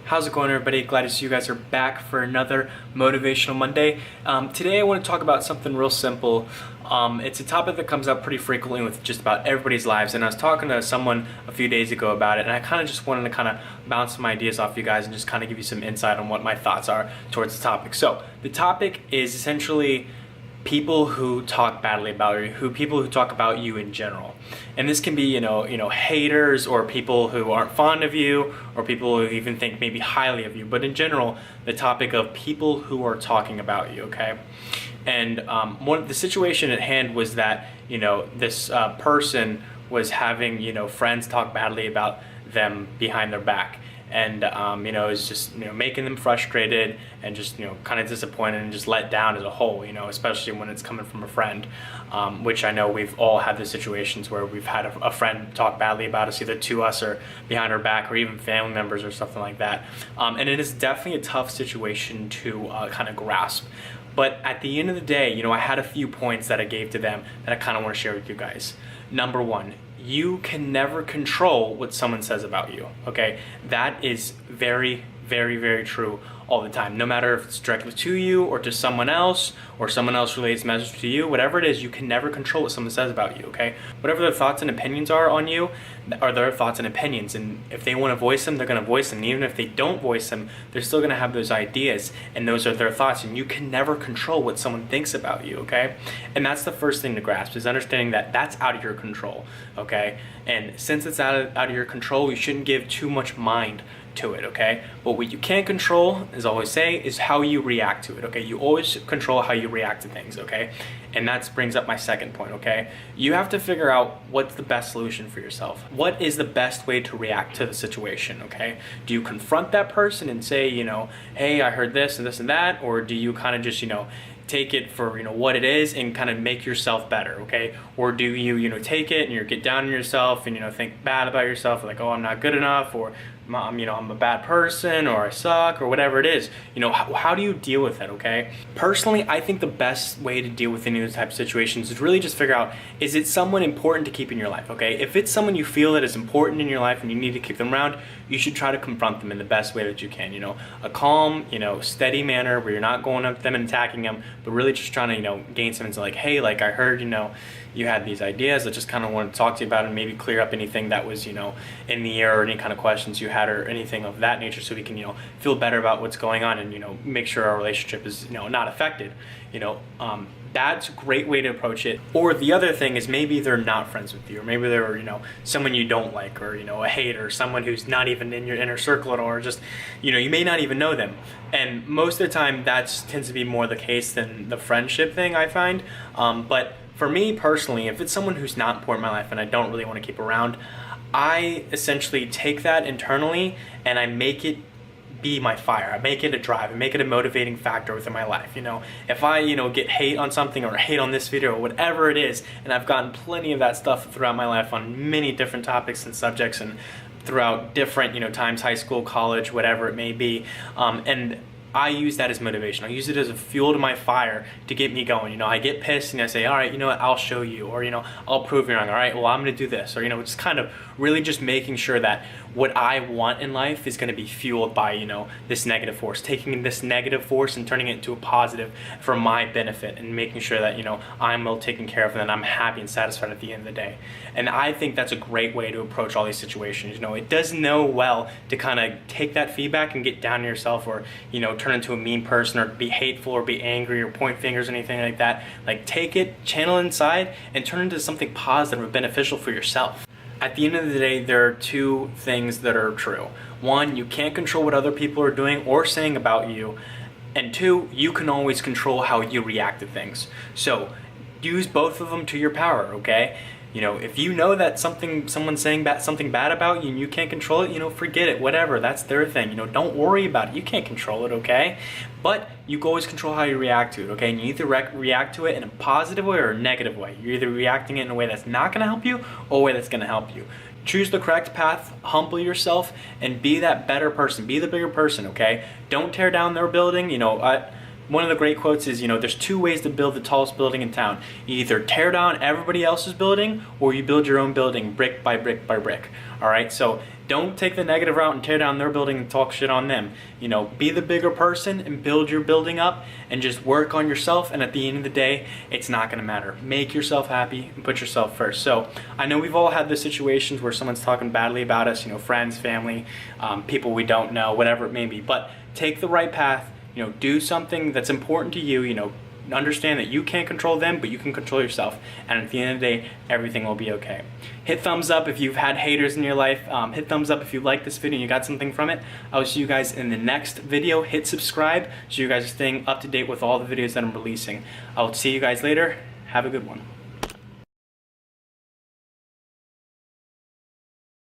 How's it going, everybody? Glad to see you guys are back for another Motivational Monday. Today I want to talk about something real simple. It's a topic that comes up pretty frequently with just about everybody's lives, and I was talking to someone a few days ago about it, and I kind of just wanted to kind of bounce some ideas off you guys and just kind of give you some insight on what my thoughts are towards the topic. So the topic is essentially people who talk badly about you, people who talk about you in general. And this can be, you know, haters, or people who aren't fond of you, or people who even think maybe highly of you. But in general, the topic of people who are talking about you, okay? And the situation at hand was that, this person was having, friends talk badly about them behind their back. And it was just making them frustrated and just kind of disappointed and just let down as a whole, especially when it's coming from a friend, which I know we've all had the situations where we've had a friend talk badly about us, either to us or behind our back, or even family members or something like that. And it is definitely a tough situation to kind of grasp. But at the end of the day, I had a few points that I gave to them that I kind of want to share with you guys. Number one, you can never control what someone says about you, okay? That is very, very, very true all the time. No matter if it's directly to you or to someone else, or someone else relates a message to you, whatever it is, you can never control what someone says about you, okay? Whatever their thoughts and opinions are on you are their thoughts and opinions, and if they want to voice them, they're going to voice them. And even if they don't voice them, they're still going to have those ideas, and those are their thoughts, and you can never control what someone thinks about you, okay? And that's the first thing to grasp, is understanding that that's out of your control, okay? And since it's out of your control, you shouldn't give too much mind to it, okay? But what you can't control, as I always say, is how you react to it, okay? You always control how you react to things, okay? And that brings up my second point, okay? You have to figure out what's the best solution for yourself. What is the best way to react to the situation, okay? Do you confront that person and say, hey, I heard this and this and that, or do you kind of just, take it for what it is and kind of make yourself better, okay? Or do you take it and you get down on yourself and think bad about yourself, like, oh, I'm not good enough, or I'm a bad person, or I suck, or whatever it is. How do you deal with it, okay? Personally, I think the best way to deal with any of those type of situations is really just figure out, is it someone important to keep in your life, okay? If it's someone you feel that is important in your life and you need to keep them around, you should try to confront them in the best way that you can, a calm, steady manner where you're not going up to them and attacking them, but really just trying to, gain some, like, hey, like, I heard, you had these ideas. I just kind of wanted to talk to you about it and maybe clear up anything that was, in the air, or any kind of questions you had or anything of that nature, so we can, feel better about what's going on and, make sure our relationship is, not affected. That's a great way to approach it. Or the other thing is, maybe they're not friends with you, or maybe they're, someone you don't like, or, a hater, someone who's not even in your inner circle at all, or just, you may not even know them. And most of the time that tends to be more the case than the friendship thing, I find. But for me personally, if it's someone who's not important in my life and I don't really want to keep around, I essentially take that internally and I make it be my fire. I make it a drive. I make it a motivating factor within my life. If I, get hate on something, or hate on this video, or whatever it is, and I've gotten plenty of that stuff throughout my life on many different topics and subjects, and throughout different, times, high school, college, whatever it may be, and I use that as motivation. I use it as a fuel to my fire to get me going. I get pissed and I say, all right, what, I'll show you, or, I'll prove you wrong. All right, well, I'm going to do this, or, just kind of really just making sure that what I want in life is going to be fueled by, this negative force, taking this negative force and turning it into a positive for my benefit, and making sure that, I'm well taken care of, and that I'm happy and satisfied at the end of the day. And I think that's a great way to approach all these situations. It does know well to kind of take that feedback and get down on yourself, or, turn into a mean person, or be hateful, or be angry, or point fingers, or anything like that. Like, take it, channel it inside, and turn it into something positive and beneficial for yourself. At the end of the day, there are two things that are true. One, you can't control what other people are doing or saying about you. And two, you can always control how you react to things. So use both of them to your power, okay? If you know that someone's saying something bad about you and you can't control it, forget it, whatever, that's their thing. Don't worry about it. You can't control it, okay? But you can always control how you react to it, okay? And you either react to it in a positive way or a negative way. You're either reacting it in a way that's not gonna help you, or a way that's gonna help you. Choose the correct path, humble yourself, and be that better person, be the bigger person, okay? Don't tear down their building, one of the great quotes is, there's two ways to build the tallest building in town. You either tear down everybody else's building, or you build your own building brick by brick by brick. All right, so don't take the negative route and tear down their building and talk shit on them. Be the bigger person and build your building up and just work on yourself, and at the end of the day, it's not gonna matter. Make yourself happy and put yourself first. So I know we've all had the situations where someone's talking badly about us, friends, family, people we don't know, whatever it may be, but take the right path. Do something that's important to you, understand that you can't control them, but you can control yourself. And at the end of the day, everything will be okay. Hit thumbs up if you've had haters in your life. Hit thumbs up if you like this video and you got something from it. I will see you guys in the next video. Hit subscribe so you guys are staying up to date with all the videos that I'm releasing. I will see you guys later. Have a good one.